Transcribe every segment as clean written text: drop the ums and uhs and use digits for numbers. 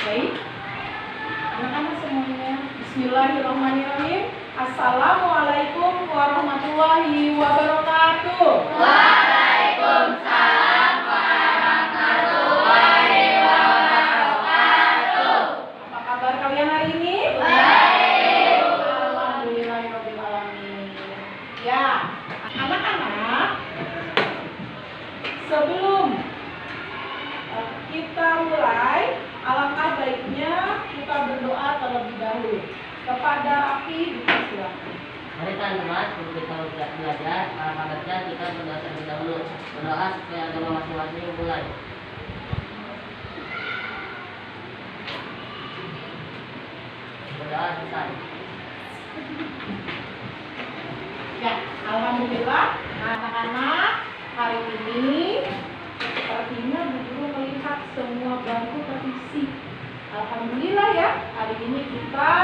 Baik, anak-anak semuanya, Bismillahirrahmanirrahim. Assalamualaikum warahmatullahi wabarakatuh. Waalaikumsalam warahmatullahi wabarakatuh. Apa kabar kalian hari ini? Baik. Alhamdulillahirabbil alamin. Ya, anak-anak, sebelum kita mulai, alangkah baiknya kita berdoa terlebih dahulu. Kepada Rafi dipersilakan. Mari teman-teman, sebelum kita belajar, alangkah baiknya kita berdoa terlebih dahulu. Berdoa sesuai agama masing-masing. Mulai. Berdoa selesai. Ya, alhamdulillah, anak-anak, hari ini sepertinya Bu Guru melihat semua bangku terisi. Alhamdulillah ya, hari ini kita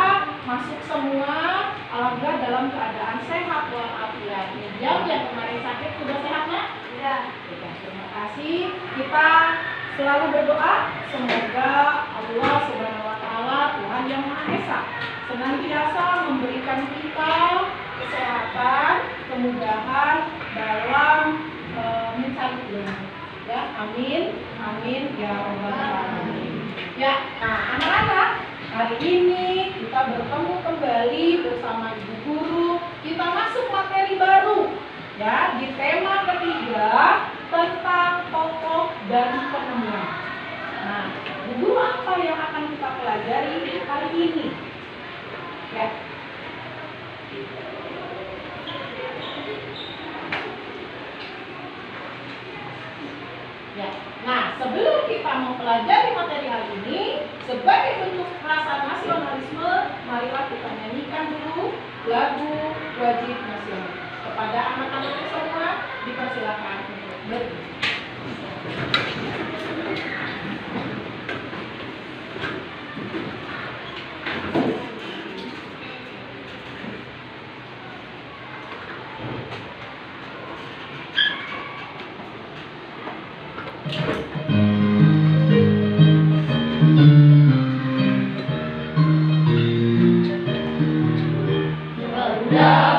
masuk semua, alhamdulillah dalam keadaan sehat walafiat. Yang kemarin sakit sudah sehat, Nak? Ya. Terima kasih. Kita selalu berdoa semoga Allah Subhanahu wa taala, Tuhan yang Maha Esa, senantiasa memberikan kita kesehatan, kemudahan dalam mencari ilmu. Ya, amin. Amin ya rabbal alamin. Ya, nah anak-anak, hari ini kita bertemu kembali bersama Ibu Guru. Kita masuk materi baru ya, di tema ketiga tentang tokoh dan penemuan. Nah, Bu Guru apa yang akan kita pelajari hari ini? Ya. Ya. Nah, sebelum kita mempelajari materi hari ini, sebagai bentuk rasa nasionalisme, marilah kita nyanyikan dulu lagu wajib nasional. Kepada anak-anak semua, dipersilakan untuk berdiri.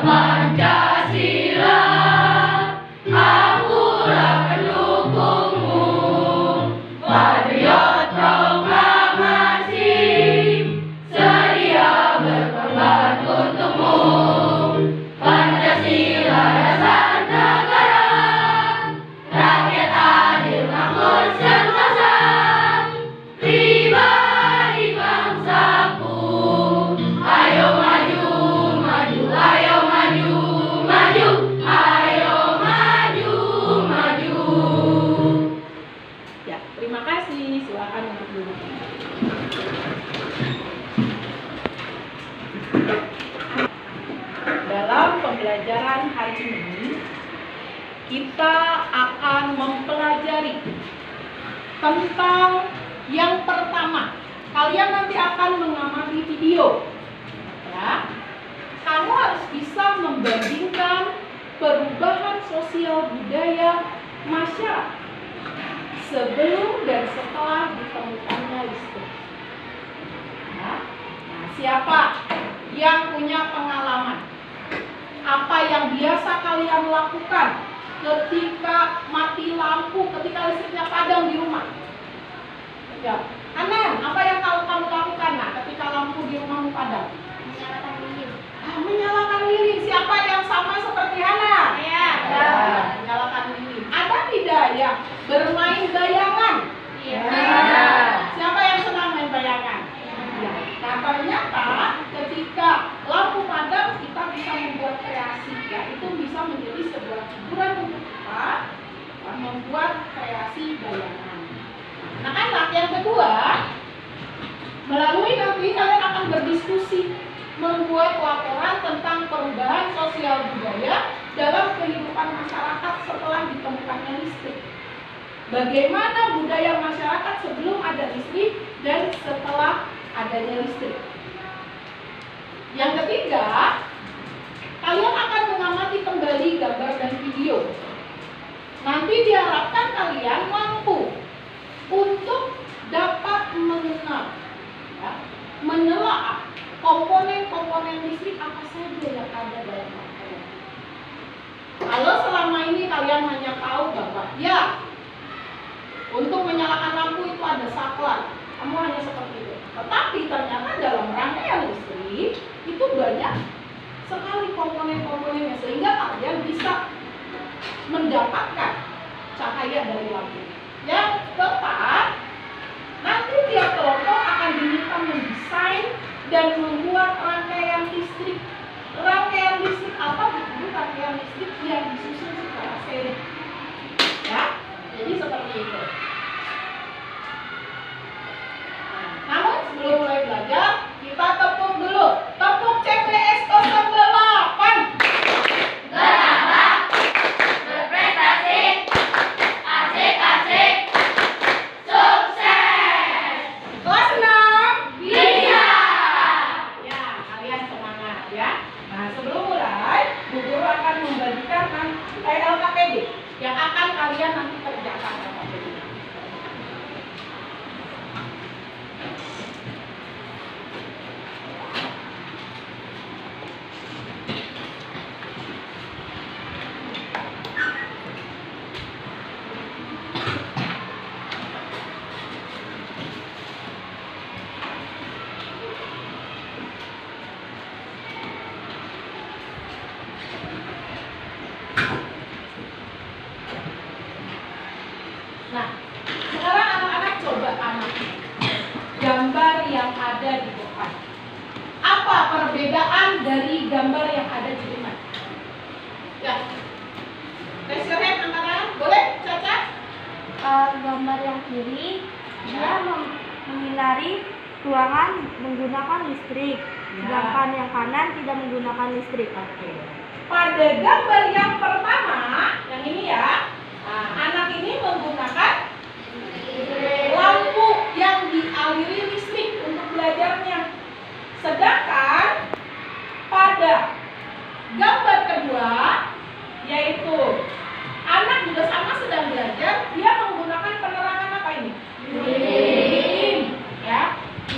Pancasila, akulah pendukungmu, patriot proklamasi, sedia berkorban untukmu. Pancasila dasar negara, rakyat adil makmur sentosa, pribadi bangsaku. Ayo maju, maju, ayo maju, maju, ayo maju, maju. Ya, terima kasih. Silakan untuk duduk. Dalam pembelajaran hari ini, kita akan mempelajari tentang yang pertama. Kalian nanti akan mengamati video. Ya. Kamu harus bisa membandingkan perubahan sosial budaya masyarakat sebelum dan setelah ditemukannya listrik. Nah, siapa yang punya pengalaman? Apa yang biasa kalian lakukan ketika mati lampu, ketika listriknya padam di rumah? Ya, Anan, apa yang kamu lakukan ketika lampu di rumahmu padam? Menyalakan lilin. Menyalakan lilin. Siapa yang sama seperti Hana? Ya. Ya, menyalakan lilin. Ada tidak yang bermain bayangan? Iya. Ya. Siapa yang senang main bayangan? Ya. Nah, ternyata ketika lampu padam kita bisa membuat kreasi, ya. Itu bisa menjadi sebuah hiburan untuk kita membuat kreasi bayangan. Anak-anak, yang kedua, melalui nanti kalian akan berdiskusi, membuat laporan tentang perubahan sosial budaya dalam kehidupan masyarakat setelah ditemukannya listrik. Bagaimana budaya masyarakat sebelum ada listrik dan setelah adanya listrik. Yang ketiga, kalian akan mengamati kembali gambar dan video. Nanti diharapkan kalian mampu untuk dapat mengenal saja yang ada dalam rangkaian. Kalau selama ini kalian hanya tahu bahwa ya untuk menyalakan lampu itu ada saklar, kamu hanya seperti itu. Tetapi ternyata dalam rangkaian listrik itu banyak sekali komponen-komponennya sehingga kalian bisa mendapatkan cahaya dari lampu. Yang keempat, nanti tiap kelompok akan diminta mendesain dan membuat rangkaian listrik. Rangkaian listrik apa? Itu rangkaian listrik yang disusun secara seri. Ya, jadi seperti itu. Namun sebelum mulai belajar, kita tepuk dulu. Tepuk CPS 08. Beramak, berprestasi, asik-asik, sukses. Kelas 6. Bisa. Ya, kalian semangat ya. Nah, sebelum mulai, Bu Guru akan membagikan LKPD yang akan kalian nanti kerjakan LKPD. Nah, sekarang anak-anak coba amati gambar yang ada di depan. Apa perbedaan dari gambar yang ada di depan? Ya, raise your hand anak-anak. Boleh, Caca? Gambar yang kiri dia menyinari ruangan menggunakan listrik, sedangkan yang kanan tidak menggunakan listrik. Oke. Pada gambar yang pertama, yang ini ya, anak ini menggunakan lampu yang dialiri listrik untuk belajarnya. Sedangkan pada gambar kedua, yaitu anak juga sama sedang belajar, dia menggunakan penerangan apa ini? Lilin, ya,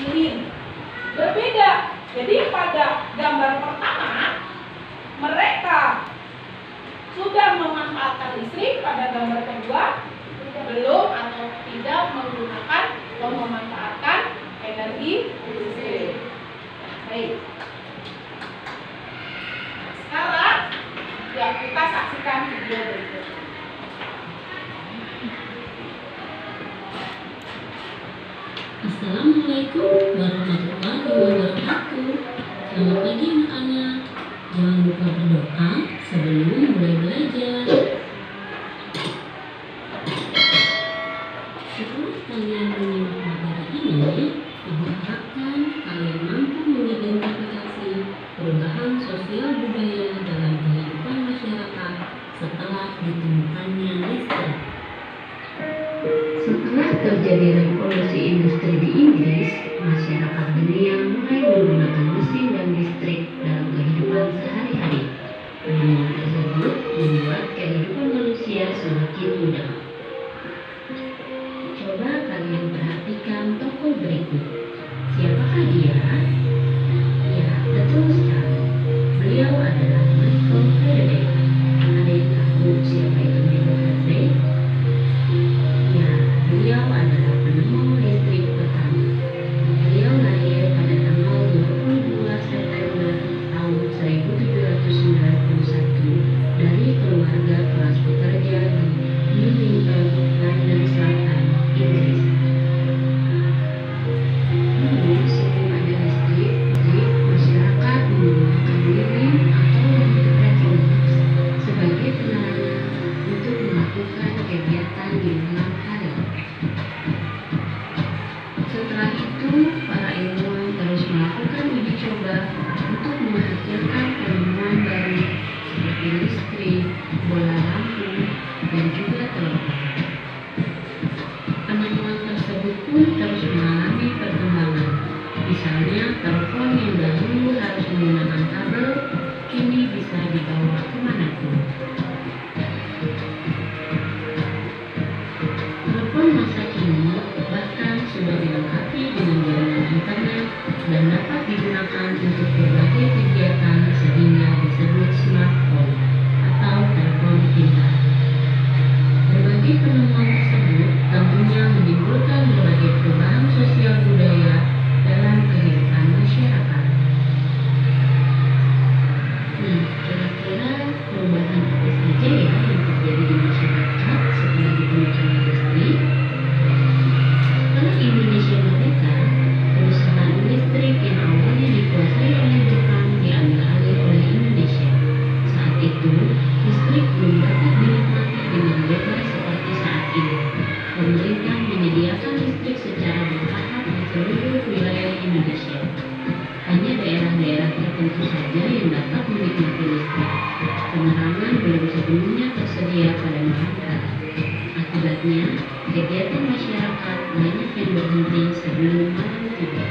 lilin. Berbeda. Jadi pada gambar pertama, mereka sudah memanfaatkan listrik. Pada gambar kedua belum atau tidak menggunakan atau memanfaatkan energi listrik. Baik. Sekarang ya kita saksikan video berikut. Assalamualaikum warahmatullahi wabarakatuh. Selamat pagi anak-anak. Jangan lupa berdoa sebelum mulai belajar. Setelah kalian menyimak materi ini, diharapkan kalian mampu mengidentifikasi perubahan sosial budaya dalam kehidupan masyarakat setelah ditemukannya listrik. Setelah terjadi revolusi industri di Inggris, masyarakat dunia mulai menggunakan mesin dan listrik dalam kehidupan sehari-hari. Penemuan tersebut membuat kehidupan manusia semakin mudah. Coba kalian perhatikan tokoh berikut. Siapakah dia? Ya, betul sekali. Beliau adalah Michael Faraday. Ada yang tahu siapa itu Michael Faraday? Ya, beliau adalah penemu listrik pertama. Beliau lahir pada tanggal 22 September tahun 1791 dari keluarga kelas pekerja di Newington, London Selatan, Inggris. Dulu sebelum ada listrik, masyarakat menggunakan lilin atau listrik sebagai penerangan untuk melakukan kegiatan di malam hari. Setelah itu, para ilmuwan terus melakukan uji coba untuk menghasilkan penemuan baru seperti listrik, bola lampu, dan juga telepon. Penemuan tersebut pun terus mengalami perkembangan. Misalnya, telepon yang dahulu harus menggunakan kabel, kini bisa dibawa kemanapun. Telepon masa kini bahkan sudah dilengkapi dengan jaringan internet dan dapat digunakan untuk berbagai kegiatan seluruh wilayah Indonesia. Hanya daerah-daerah tertentu saja yang dapat menikmati listrik. Penerangan belum sepenuhnya tersedia pada malam hari. Akibatnya, kegiatan masyarakat banyak yang berhenti sebelum malam tiba.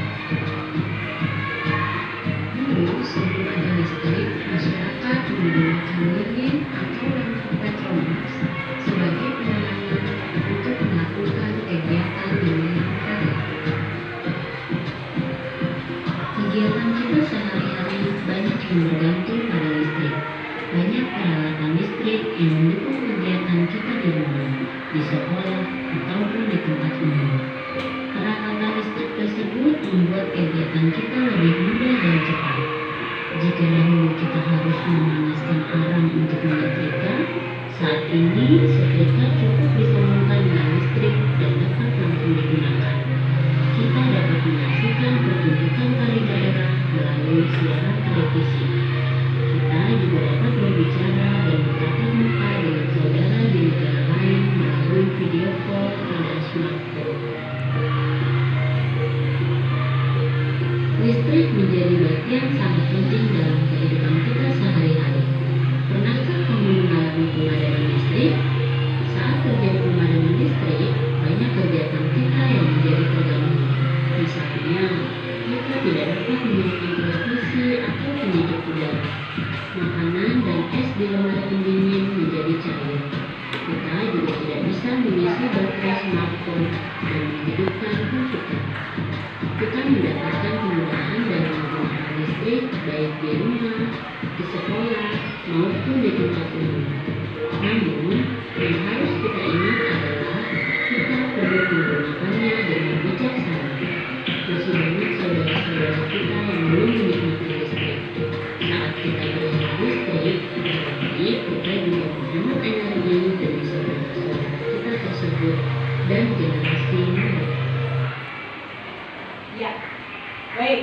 Dulu, sebelum ada listrik, masyarakat menggunakan lilin atau lampu petronas sebagai penerangan untuk melakukan kegiatan di malam hari. Kegiatan kita sehari-hari banyak yang bergantung pada listrik. Banyak peralatan listrik yang mendukung kegiatan kita di rumah, di sekolah, ataupun di tempat umum. Peralatan listrik tersebut membuat kegiatan kita lebih mudah dan cepat. Jika dahulu kita harus memanaskan arang untuk menyetrika, saat ini setrika cukup disambungkan dengan listrik dan dapat langsung digunakan. Kita dapat menyaksikan pertunjukan tari daerah melalui siaran televisi. Kita juga dapat berbicara dan bertatap muka dengan saudara di negara lain melalui video call pada smartphone. Listrik menjadi bagian sangat penting dalam kehidupan kita sehari-hari. Pernahkah kamu mengalami pemadaman listrik? Saat terjadi pemadaman listrik, banyak kegiatan kita yang menjadi terganggu. Misalnya, kita tidak dapat menyalakan televisi atau penyejuk udara. Makanan dan es di lemari pendingin menjadi cair. Kita juga tidak bisa mengisi baterai smartphone dan menghidupkan komputer. Kita mendapatkan kemudahan dalam menggunakan listrik baik di rumah, di sekolah, maupun di tempat umum. Namun, yang harus kita ingat adalah kita perlu menggunakannya dengan bijaksana. Masih banyak saudara-saudara kita yang belum menikmati listrik. Saat kita berhemat listrik, berarti kita juga menghemat energi demi saudara-saudara kita tersebut dan generasi muda. Ya, baik.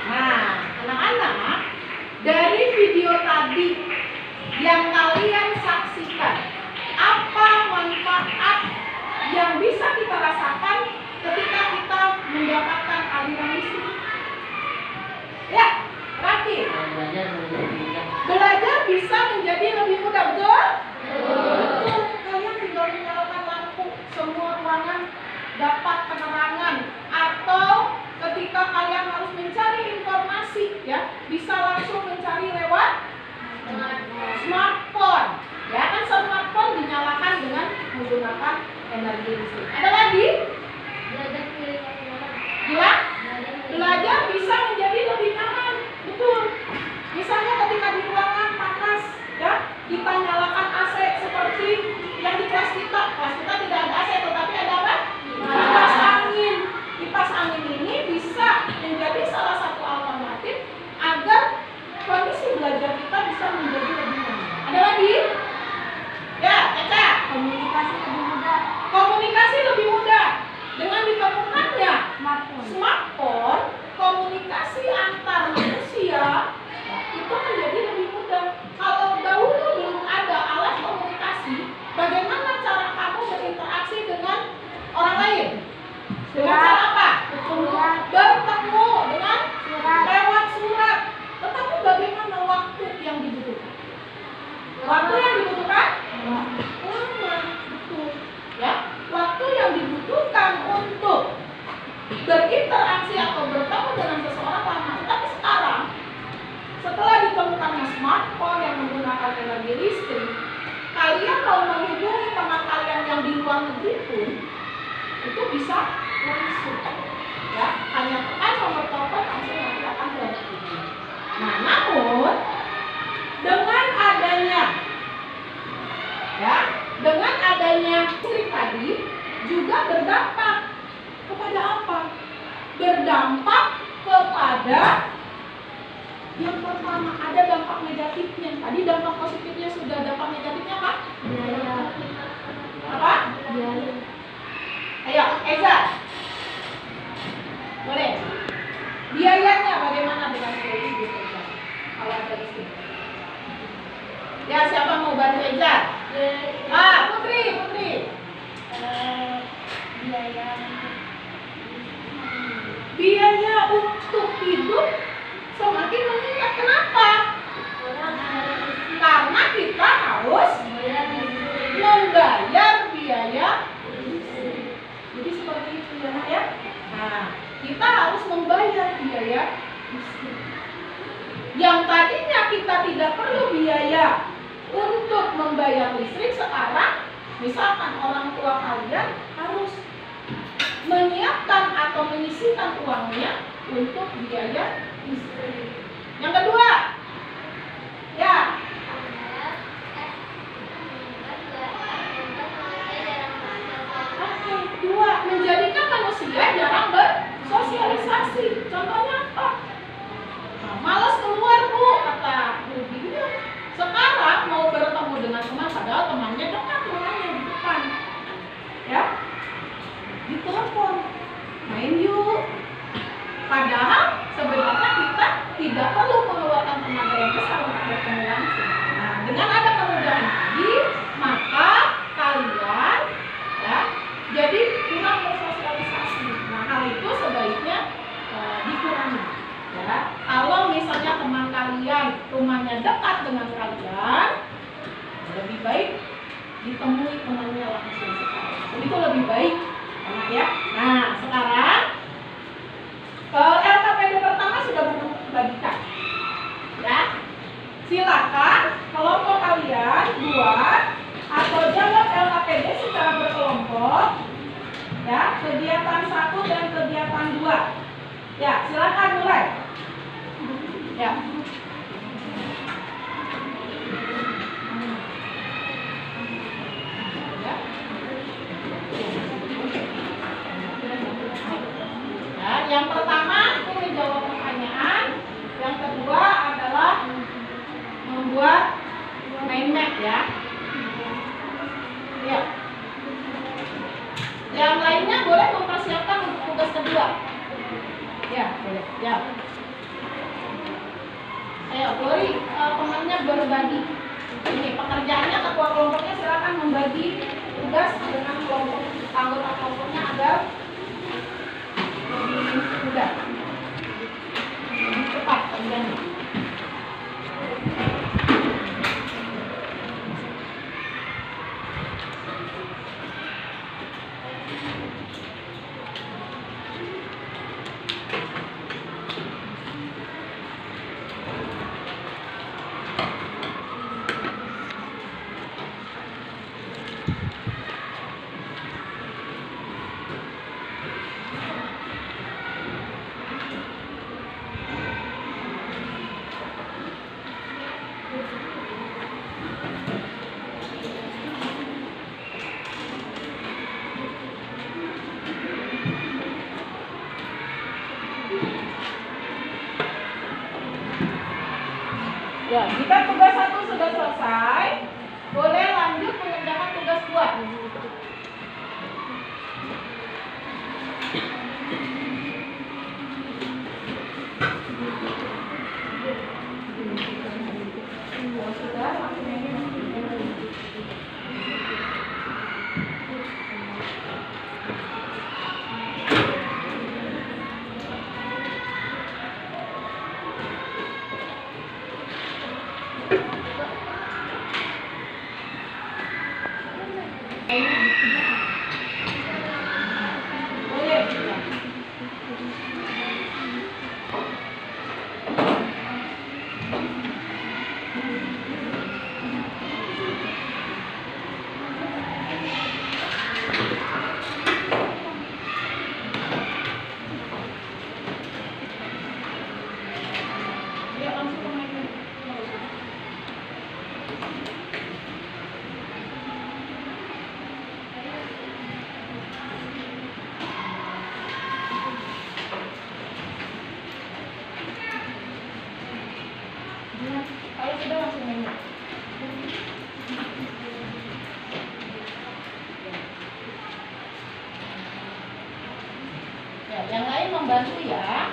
Nah, anak-anak, dari video tadi yang kalian saksikan, apa manfaat yang bisa kita rasakan ketika kita mendapatkan aliran listrik? Ya, Raffi. Belajar bisa menjadi lebih mudah, betul? Betul. Kalian tinggal menyalakan lampu, semua ruangan dapat penerangan. Atau ketika kalian harus mencari informasi, ya, bisa langsung mencari lewat smartphone. Ya kan, smartphone dinyalakan dengan menggunakan energi listrik. Ada lagi? Ya, belajar bisa menjadi lebih nyaman. Betul. Misalnya ketika di ruangan panas, ya, kita nyalakan AC seperti yang di kelas kita. Kelas kita tidak ada AC, tetapi ada apa? Kipas angin. Kipas angin ini bisa menjadi salah satu alternatif agar kondisi belajar kita bisa menjadi lebih nyaman. Ada lagi? Ya, Caca. Komunikasi lebih mudah. Komunikasi lebih mudah dengan ditemukannya Smartphone. komunikasi antar manusia, ya, itu menjadi lebih mudah. Kalau dahulu belum ada alat komunikasi, bagaimana cara kamu berinteraksi dengan orang lain? Dengan cara apa? Bertemu dengan lewat surat. Tetapi bagaimana waktu yang dibutuhkan? Waktu yang dibutuhkan? Lama, betul. Ya, waktu yang dibutuhkan untuk berinteraksi atau bertemu dengan seseorang lama. Tetapi sekarang, setelah ditemukannya smartphone yang menggunakan energi listrik, kalian kalau menghubungi teman kalian yang di luar negeri pun itu bisa langsung. Ya, hanya tekan nomor telepon langsung nanti akan terhubung. Nah, namun dengan adanya listrik tadi juga berdampak kepada apa? Berdampak kepada yang pertama, ada dampak negatifnya. Tadi dampak positifnya sudah, dampak negatifnya apa? Biaya. Apa? Biaya. Ayo, Eza. Boleh. Biayanya bagaimana dengan kredit Eza? Kalau ada listrik. Ya, siapa mau bantu Eza? Putri. Biaya biaya untuk hidup semakin meningkat. Kenapa? Karena kita harus membayar biaya. Jadi seperti itu ya. Nah, kita harus membayar biaya listrik. Yang tadinya kita tidak perlu biaya untuk membayar listrik, sekarang misalkan orang tua kalian harus menyiapkan atau menyisihkan uangnya untuk biaya listrik. Yang kedua, ya, dua, menjadikan manusia jarang bersosialisasi. Contohnya apa? Nah, malas keluar bu, kata Bu Dinda. Sekarang mau bertemu dengan teman, padahal temannya dekat rumahnya di depan, ya, ditelepon, main yuk. Padahal sebenarnya kita tidak perlu mengeluarkan tenaga yang besar untuk bertemu langsung. Nah, dengan ada kemudahan tadi, maka kalian, ya, jadi kurang bersosialisasi. Nah, hal itu sebaiknya dikurangi. Ya, kalau misalnya teman kalian rumahnya dekat dengan kalian, lebih baik ditemui temannya langsung sekarang. Itu lebih baik, ya. Nah, sekarang LKPD pertama sudah bagikan. Ya, silakan kelompok kalian buat atau jawab LKPD secara berkelompok. Ya, kegiatan 1 dan kegiatan 2. Ya, silakan mulai. Ya. Ya, yang pertama itu menjawab pertanyaan, yang kedua adalah membuat mind map ya. Ya. Yang lainnya boleh mempersiapkan untuk tugas kedua. Ya, boleh. Ya. Ayo, Glory, temannya berbagi. Ini pekerjaannya, ketua kelompoknya silakan membagi tugas dengan kelompok anggota kelompoknya agar lebih mudah, lebih cepat kerjanya. Ya, jika tugas 1 sudah selesai, boleh lanjut mengerjakan tugas 2. Kalau sudah langsung main. Ya, yang lain membantu ya.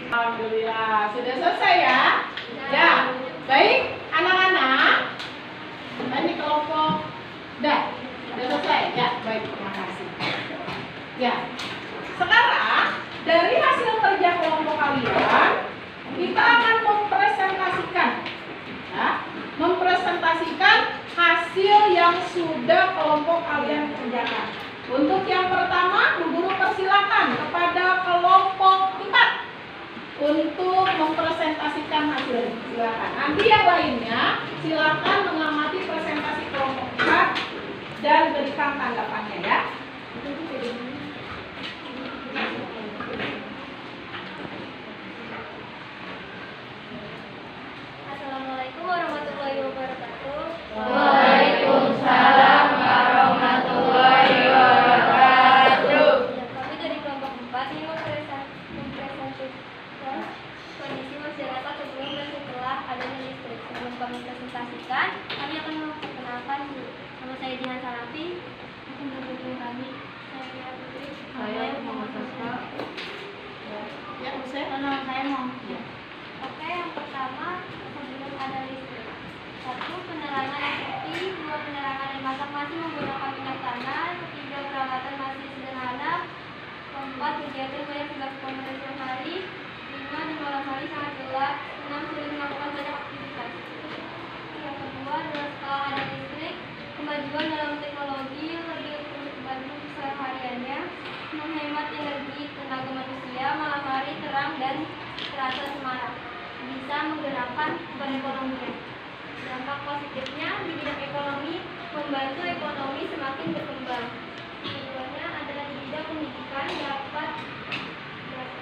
Alhamdulillah, sudah selesai ya? Ya, baik anak-anak. Ini kelompok, sudah selesai ya? Baik, terima kasih. Ya, sekarang dari hasil kerja kelompok kalian, kita akan mempresentasikan, ya, mempresentasikan hasil yang sudah kelompok kalian kerjakan. Untuk yang pertama, Bu Guru persilakan kepada kelompok 4 untuk mempresentasikan hasil. Silakan. Nanti yang lainnya silakan mengamati presentasi kelompok 4 dan berikan tanggapannya ya. Assalamualaikum warahmatullahi wabarakatuh. Waalaikumsalam warahmatullahi wabarakatuh. Kami dari kelompok 4 ini mempresentasikan kondisi masyarakat sebelum dan setelah adanya listrik. Sebelum kami presentasikan, kami akan memperkenalkan diri. Nama saya Dian Salafi. Mendukung kami. Saya Putri. Saya Muhammad Sastra. Ya, Ustaz. Nama saya Mom. Oke, yang pertama sebelum ada listrik. 1. Penerangan efektif. 2. Penerangan yang masak masih menggunakan minyak tanah. 3. Peralatan masih sederhana. 4. Kegiatan banyak dilakukan pada siang hari. 5. Di malam hari sangat gelap. 6. Sulit melakukan banyak aktivitas. Yang kedua adalah setelah ada listrik, kemajuan dalam teknologi lebih untuk membantu kesehariannya, menghemat energi tenaga manusia, malam hari terang dan terasa semarak, bisa menggerakkan perekonomian. Dampak positifnya di bidang ekonomi, membantu ekonomi semakin berkembang. Keduanya adalah di bidang pendidikan dapat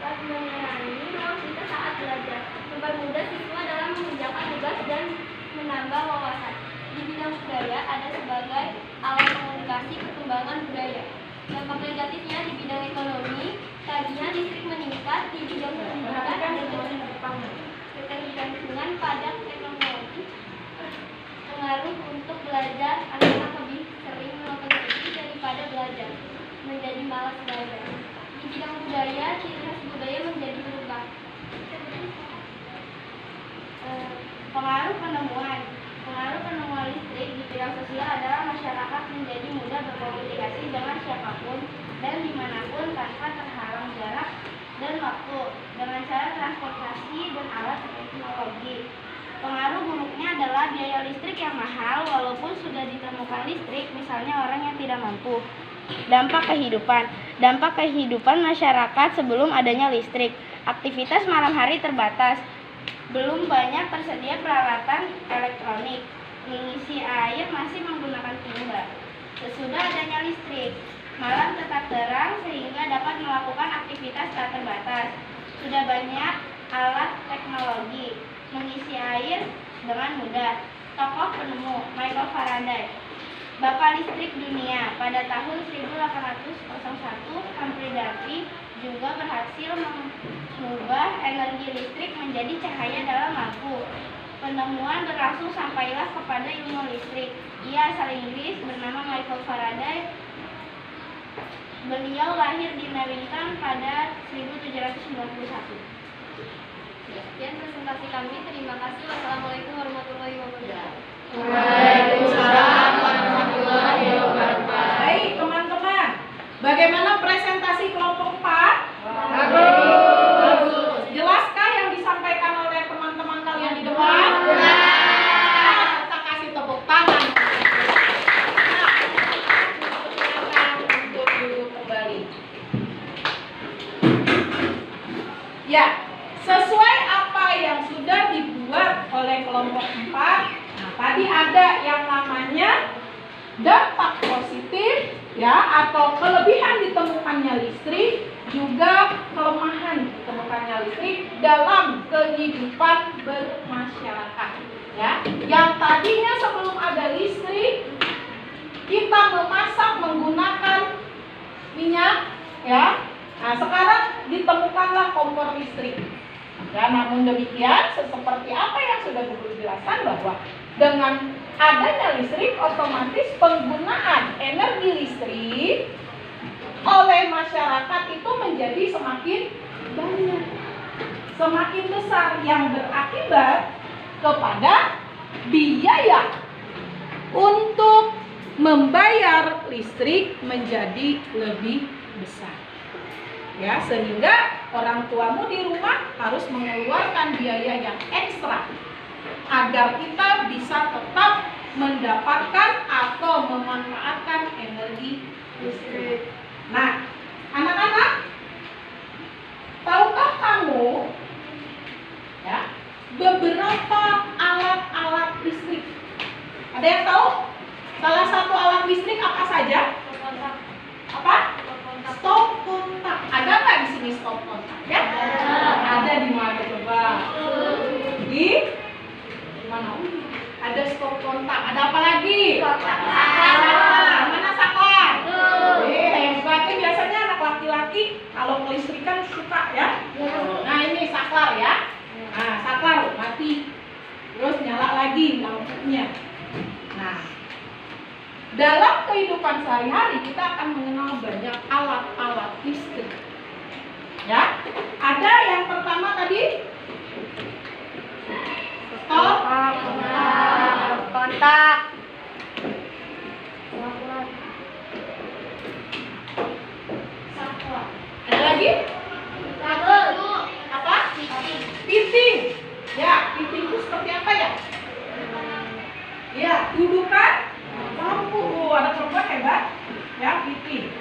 menerangi ruang kita saat belajar, mempermudah siswa dalam mengerjakan tugas dan menambah wawasan. Di bidang budaya ada sebagai alat komunikasi perkembangan budaya. Dampak negatifnya di bidang ekonomi, tagihan listrik meningkat. Di bidang pendidikan ada ketergantungan pada teknologi, pengaruh untuk belajar, anak-anak lebih sering menonton TV daripada belajar, menjadi malas belajar. Di bidang budaya, ciri khas budaya menjadi berubah. Pengaruh penemuan listrik di bidang sosial adalah masyarakat menjadi mudah berkomunikasi dengan siapapun dan dimanapun tanpa terhalang jarak dan waktu dengan cara transportasi dan alat teknologi. Pengaruh buruknya adalah biaya listrik yang mahal walaupun sudah ditemukan listrik, misalnya orang yang tidak mampu. Dampak kehidupan masyarakat sebelum adanya listrik. Aktivitas malam hari terbatas. Belum banyak tersedia peralatan elektronik. Mengisi air masih menggunakan timba. Sesudah adanya listrik, malam tetap terang sehingga dapat melakukan aktivitas tak terbatas. Sudah banyak alat teknologi. Mengisi air dengan mudah. Tokoh penemu Michael Faraday. Bapak Listrik Dunia pada tahun 1801, Humphrey Davy juga berhasil mengubah energi listrik menjadi cahaya dalam lampu. Penemuan berlangsung sampailah kepada ilmu listrik. Ia asal Inggris, bernama Michael Faraday. Beliau lahir di Newington pada 1791. Sekian presentasi kami. Terima kasih. Wassalamualaikum warahmatullahi wabarakatuh. Waalaikumsalam warahmatullahi wabarakatuh. Baik teman-teman, bagaimana presentasi kelompok 4? Bagus. Jelaskah yang disampaikan oleh teman-teman kalian di depan? Jelas. Kita kasih tepuk tangan. Untuk duduk kembali. Ya, sesuai apa yang sudah dibuat oleh kelompok 4. Tadi ada yang namanya dampak positif ya, atau kelebihan ditemukannya listrik, juga kelemahan ditemukannya listrik dalam kehidupan bermasyarakat ya. Yang tadinya sebelum ada listrik kita memasak menggunakan minyak ya. Nah, sekarang ditemukanlah kompor listrik. Ya, namun demikian seperti apa yang sudah Guru jelaskan, bahwa dengan adanya listrik otomatis penggunaan energi listrik oleh masyarakat itu menjadi semakin banyak, semakin besar, yang berakibat kepada biaya untuk membayar listrik menjadi lebih besar. Ya, sehingga orang tuamu di rumah harus mengeluarkan biaya yang ekstra agar kita bisa tetap mendapatkan atau memanfaatkan energi listrik. Nah, anak-anak, tahukah kamu ya beberapa alat-alat listrik? Ada yang tahu? Salah satu alat listrik apa saja? Apa? Stop kontak. Ada nggak di sini stop kontak? Ya? Ada di mana coba? Di mana? Ada stop kontak. Ada apa lagi? Saklar. Mana saklar? Hebat. Biasanya anak laki-laki kalau kelistrikan suka ya. Nah, ini saklar ya. Nah, saklar mati. Terus nyala lagi lampunya. Nah, dalam kehidupan sehari-hari kita akan mengenal banyak alat-alat listrik. Ya, ada yang pertama tadi stop kontak. Ada lagi? Apa? Piting. Ya, piting itu seperti apa ya? Ya, dudukan lampu. Ada perempuan hebat. Ya, piting.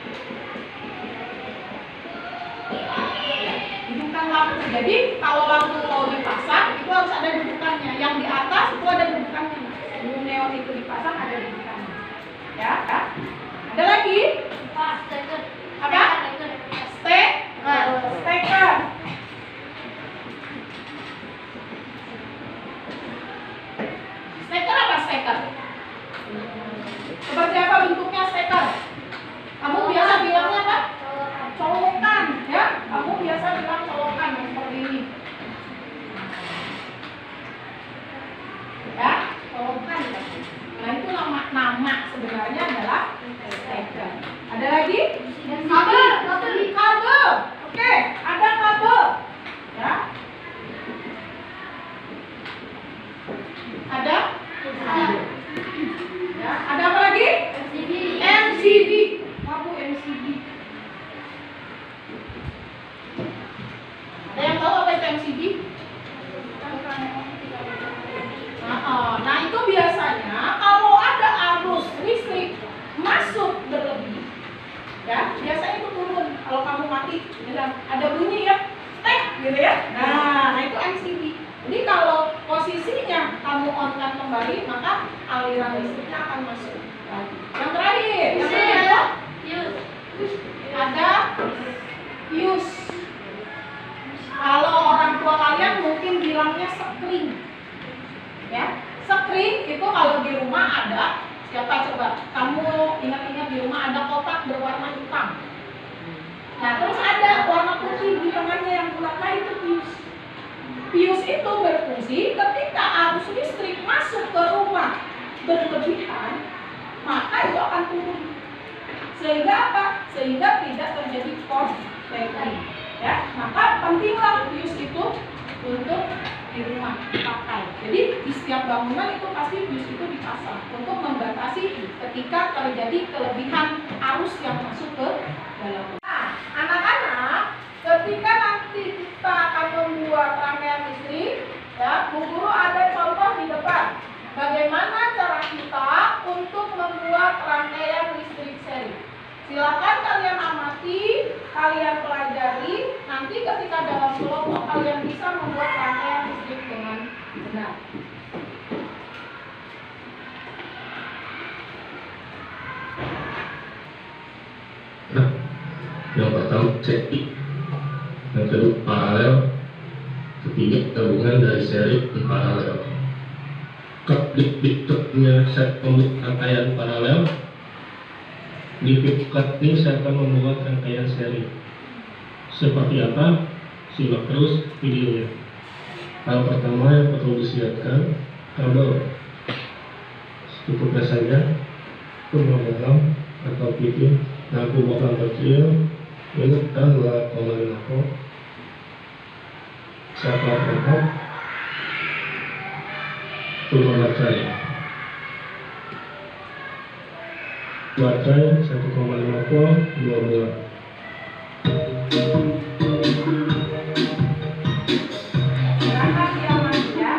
Dudukan lampu. Jadi kalau lampu mau dipasang itu harus ada dudukannya. Yang di atas itu ada dudukannya. Sebelum neon itu dipasang ada dudukannya. Ya, kan? Ada lagi? Apa? Steker. Steker apa steker? Seperti apa bentuknya steker? Kamu biasa bilangnya apa? Colokan, ya? Kamu biasa bilang colokan seperti ini. Ya, colokan. Nah, itu nama sebenarnya adalah steker. Ada lagi? Kabel. Oke, ada kabel. Ya. Ada? Ya, ada apa lagi? MCB. Apa MCB? Ada yang tahu apa itu MCB? Nah, itu biasanya kalau ada arus listrik masuk berlebih, ya biasanya itu turun. Kalau kamu mati, ada bunyi ya, tek gitu ya. Nah itu MCB. Jadi kalau posisinya kamu on-kan kembali, maka aliran listriknya akan masuk lagi. Yang terakhir, yang kedua, ada fuse. Kalau orang tua kalian mungkin bilangnya sekring. Ya, sekring itu kalau di rumah ada. Siapa coba? Kamu Pius itu berfungsi ketika arus listrik masuk ke rumah berlebihan, maka itu akan turun. Sehingga apa? Sehingga tidak terjadi korsleting. Ya, maka pentinglah pius itu untuk di rumah dipakai. Jadi di setiap bangunan itu pasti pius itu dipasang untuk membatasi ketika terjadi kelebihan arus yang masuk ke dalam. Nah, anak-anak, ketika nanti kita akan membuat rangkaian listrik, ya, Bu Guru ada contoh di depan. Bagaimana cara kita untuk membuat rangkaian listrik seri? Silakan kalian amati, kalian pelajari. Nanti ketika dalam kelompok kalian bisa membuat rangkaian listrik dengan benar. Nah, yang pertama cekik, yang kedua paralel, ketiga gabungan dari seri dan paralel. Diktiknya saya membuat rangkaian paralel. Di Flipkart ini saya akan membuat rangkaian seri. Seperti apa? Simak terus videonya. Hal pertama yang perlu disiapkan kabel. Cukupnya saja pemotong atau pipin lampu bohlam kecil minus dan 2,5 volt. Saklar pengap, turun baterai 1,5 volt 2 bulan. Silakan diamati ya.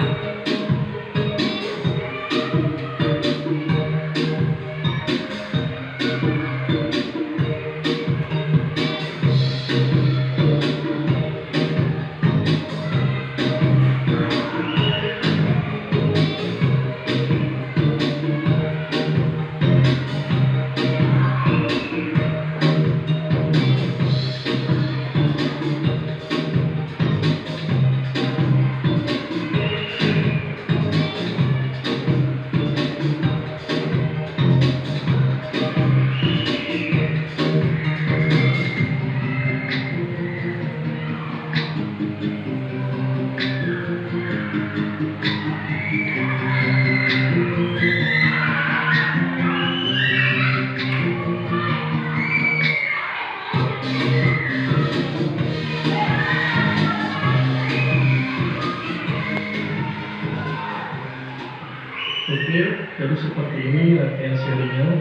Oke, jadi seperti ini rangkaian serinya.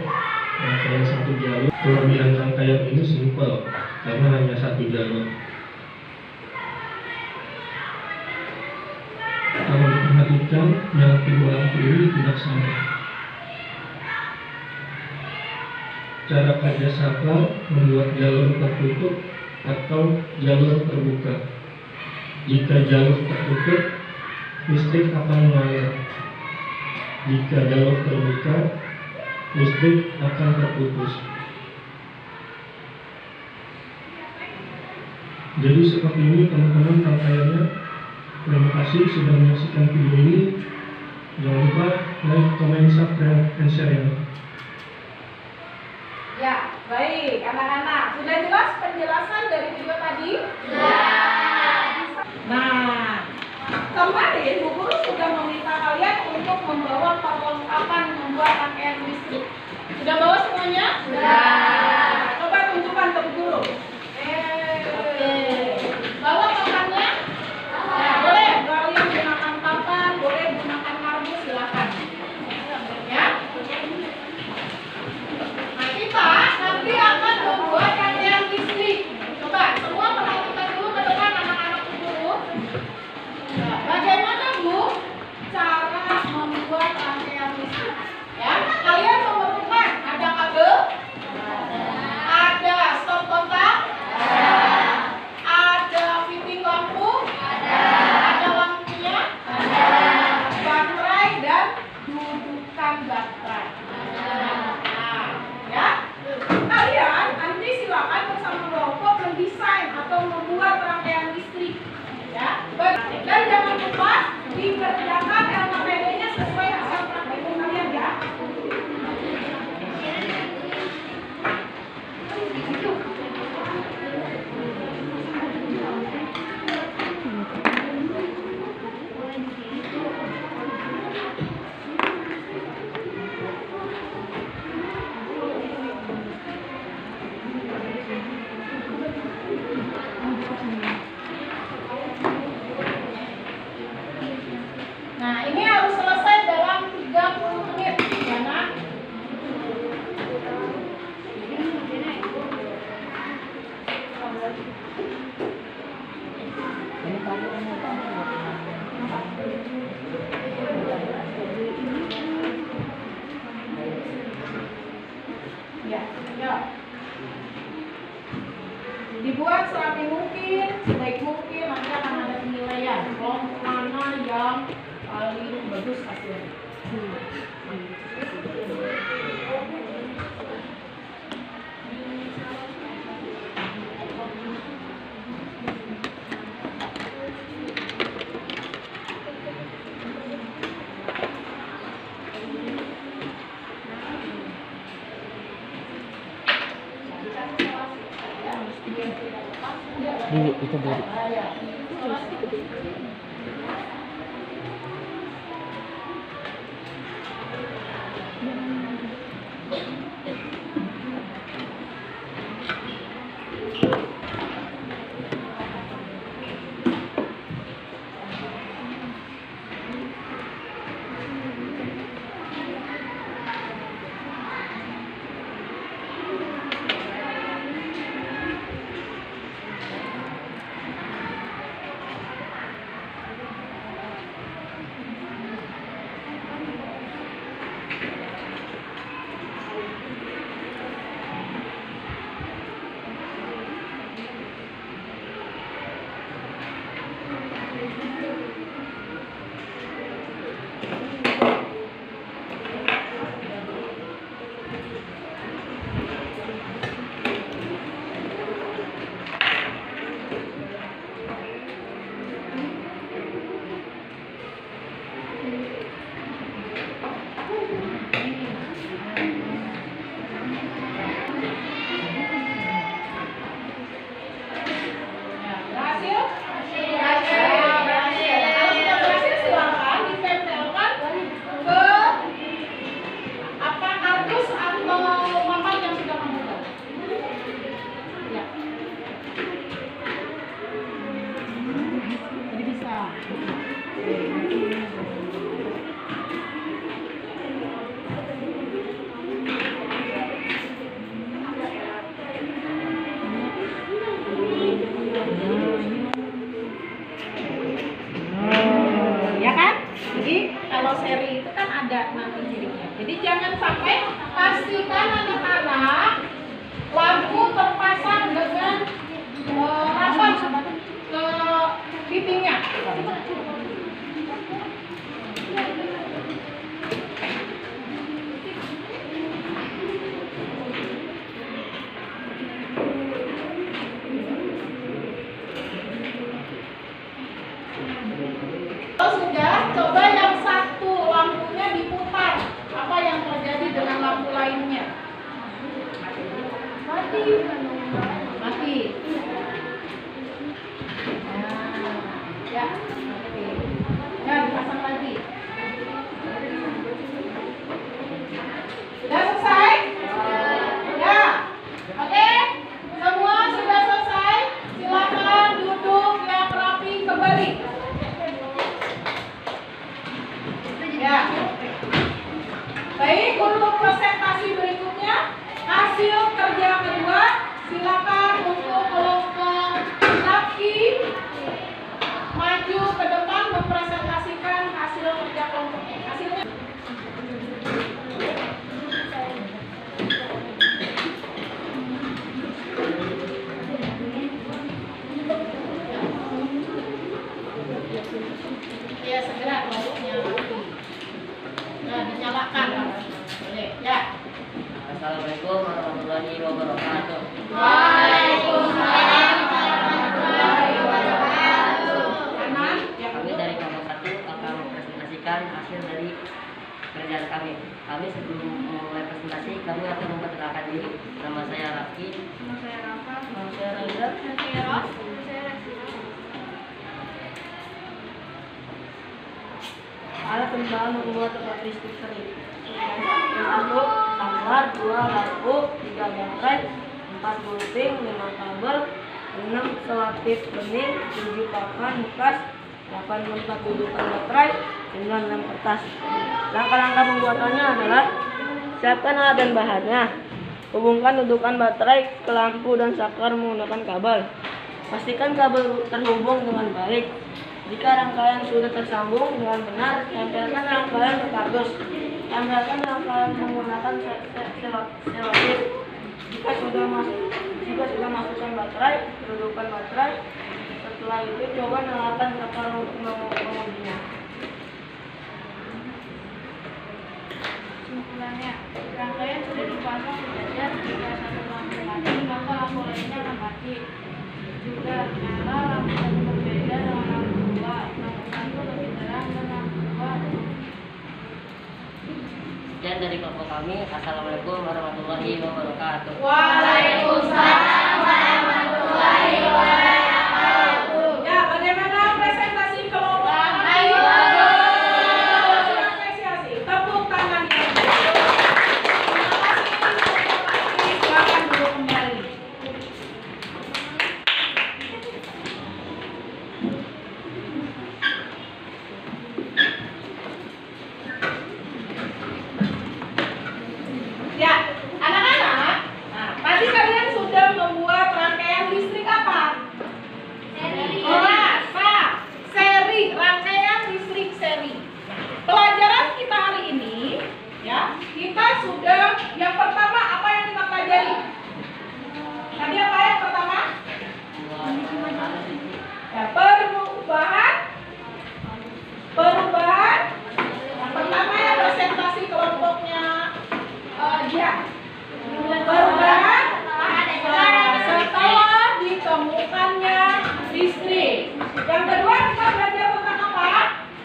Rangkaian satu jalur. Kelebihan rangkaian ini simpel karena hanya satu jalur. Kalau diperhatikan, yang kedua lampu ini tidak sama. Cara kerja saklar membuat jalur tertutup atau jalur terbuka. Jika jalur tertutup, listrik akan mengalir. Jika jalur terbuka, listrik akan terputus. Jadi seperti ini teman-teman rangkaiannya. Terima kasih sudah menyaksikan video ini. Jangan lupa like, comment, subscribe, dan share ya. Ya, baik anak-anak. Sudah jelas penjelasan dari video tadi? Ya. Nah, kemarin Bu Guru sudah meminta kalian untuk membawa perlengkapan membuat rangkaian listrik. Sudah bawa semuanya? Sudah. Coba tunjukkan ke Bu Guru. Oke. Bawa papannya? Ya, boleh. Kalian gunakan papan, boleh gunakan kardus, silakan. Ya. Nah, kita nanti akan membuat rangkaian listrik. Coba semua perhatikan dulu ke depan anak-anak Bu Guru. Nah, bagaimana Bu cara membuat rangkaian listrik? Ya, kalian memerlukan ada kabel, Ya, ya. Dibuat serapi mungkin, sebaik mungkin, nanti akan ada penilaian kelompok mana yang paling bagus hasilnya. Itu dari Jadi jangan sampai pastikan anak-anak lampu terpasang dengan rapat ke pipinya. Kalau sudah, coba yang satu lampunya diputar. Apa yang terjadi dengan lampu lainnya? Mati. Mati. Ya, mati. Ya, dipasang lagi. Sudah selesai? Ya. Oke. Semua sudah selesai. Silakan duduk yang rapi kembali. Ya. Baik, untuk presentasi berikutnya, hasil kerja kedua, silakan untuk kelompok laki maju ke depan mempresentasikan hasil kerja kelompoknya. Hasilnya. Ya, segera kelompoknya. Nah, dinyalakan. Boleh, ya. Assalamualaikum warahmatullahi wabarakatuh. Waalaikumsalam warahmatullahi wabarakatuh. Kanan, ya. Kami dari kelompok 1 akan mempresentasikan hasil dari kerjaan kami. Kami sebelum memulai presentasi, kami akan memperkenalkan diri. Nama saya Rafki. Nama saya Rafa. Nama saya Rangga. Nama saya Ros. Nama saya Rasina. Alat pembawa membuat tempat listrik sering. Yang 1 tumbler, 2 lampu, 3 baterai, 4 gunting, 5 kabel, 6 selotip bening, 7 papan bekas, 8 tempat dudukan baterai, 9 lem kertas. Langkah-langkah pembuatannya adalah siapkan alat dan bahannya. Hubungkan dudukan baterai ke lampu dan saklar menggunakan kabel. Pastikan kabel terhubung dengan baik. Jika rangkaian sudah tersambung dengan benar, tempelkan rangkaian ke kardus. Tempelkan rangkaian menggunakan selotip. Jika sudah masukkan baterai, dudukkan baterai. Setelah itu coba nyalakan saklar untuk mengujinya. Kesimpulannya, rangkaian sudah dipasang sejajar. Jika satu lampu mati, maka lampu lainnya akan mati. Juga nyala lampu satu berbeda dengan lampu dua. Lampu satu lebih terang dan lampu dua. Sekian dari kelompok kami. Assalamualaikum warahmatullahi wabarakatuh. Waalaikumsalam warahmatullahi wabarakatuh. Ya, bagaimana presentasi kelompok kami? Ayo. Apresiasi. Tepuk tangan yang baik. Terima kasih. Silakan duduk kembali. Ya, anak-anak, nah, tadi kalian sudah membuat rangkaian listrik apa? Seri. Seri, rangkaian listrik seri. Pelajaran kita hari ini, ya, kita sudah yang pertama apa yang kita pelajari? Tadi apa yang pertama? Ya, perubahan. Yang pertama ya presentasi kelompoknya. Ya, perubahan setelah ditemukannya listrik. Yang kedua kita belajar tentang apa?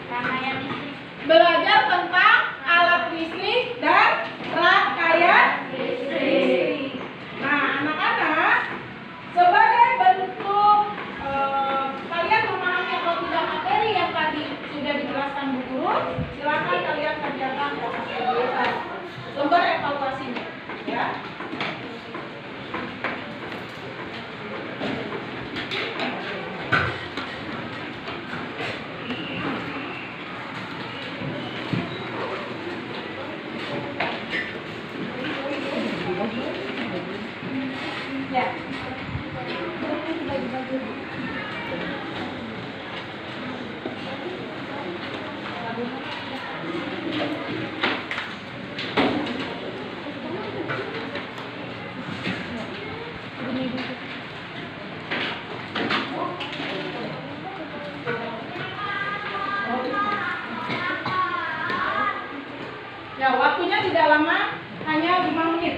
Rangkaian listrik. Belajar tentang alat listrik dan rangkaian listrik. Nah, anak-anak, sebagai bentuk kalian memahami atau tidak materi yang tadi sudah dijelaskan Bu Guru, silakan kalian kerjakan lembar evaluasinya, ya. Ya. Ya, waktunya tidak lama, hanya 5 menit.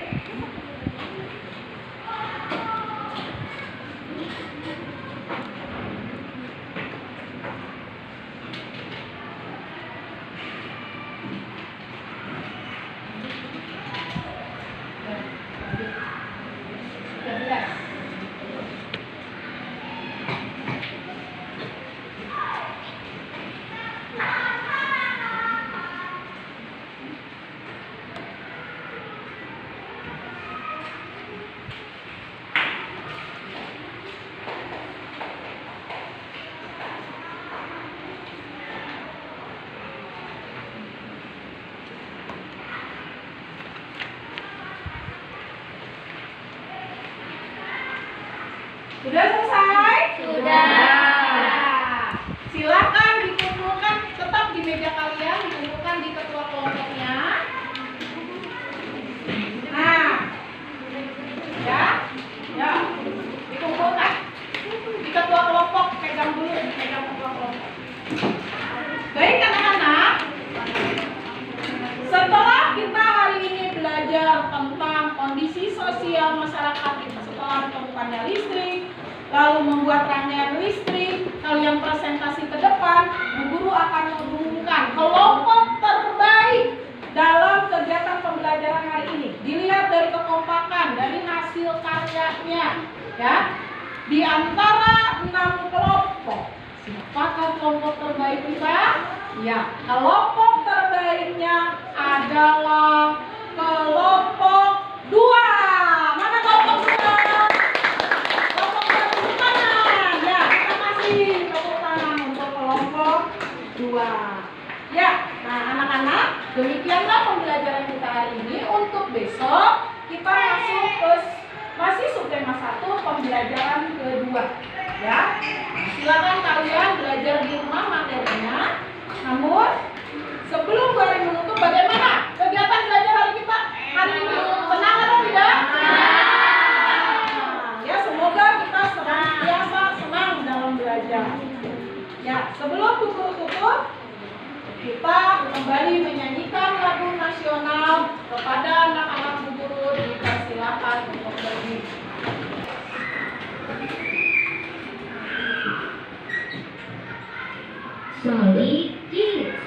Sudah selesai? Sudah. Nah, silakan dikumpulkan tetap di meja kalian, dikumpulkan di ketua kelompoknya. Nah, ya, dikumpulkan di ketua kelompok, pegang dulu, pegang ketua kelompok. Baik anak-anak, setelah kita hari ini belajar tentang kondisi sosial masyarakat kita setelah ditemukannya listrik, lalu membuat rangkaian listrik, kalian presentasi ke depan, Bu Guru akan mengumumkan kelompok terbaik dalam kegiatan pembelajaran hari ini. Dilihat dari kekompakan, dari hasil karyanya, ya. Di antara 6 kelompok, siapakah kelompok terbaik kita? Ya, kelompok terbaiknya adalah kelompok 2. Mana kelompok 2? Kelompok 2 tepuk tangan. Ya, kita kasih tepuk tangan untuk kelompok 2. Ya, nah anak-anak, demikianlah pembelajaran kita hari ini. Untuk besok kita masuk pembelajaran kedua. Ya, silakan kalian belajar di rumah materinya. Namun sebelum hari menutup, bagaimana kegiatan belajar hari kita hari ini? Senang atau tidak? Ya, semoga kita senantiasa senang dalam belajar. Ya, sebelum buku tutup, kita kembali menyanyikan lagu nasional kepada anak-anak Bu Guru. Dipersilakan untuk berdiri. Solid Kids.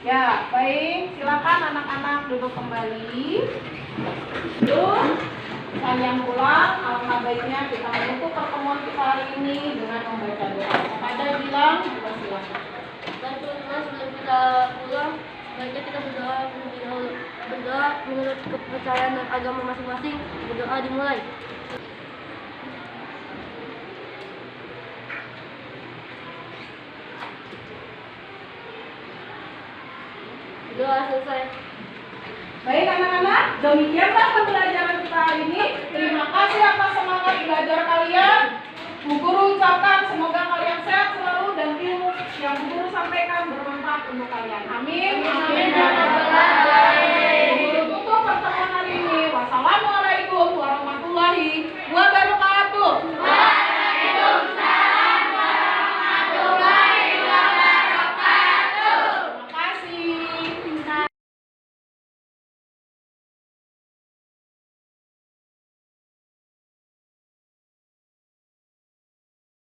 Ya, baik. Silakan anak-anak duduk kembali. Duduk. Kalian pulang. Alangkah baiknya kita menutup pertemuan kita hari ini dengan membaca doa. Kepada bilang, kita silakan. Dan teman-teman, sebelum kita pulang, baiknya kita berdoa terlebih dahulu. Berdoa menurut kepercayaan dan agama masing-masing. Berdoa dimulai. Doa selesai. Baik anak-anak, demikianlah pembelajaran kita hari ini. Terima kasih atas semangat belajar kalian. Bu Guru ucapkan semoga kalian sehat selalu dan ilmu yang Bu Guru sampaikan bermanfaat untuk kalian. Amin. Amin. Bu Guru tutup pertemuan hari ini. Wassalamualaikum warahmatullahi wabarakatuh.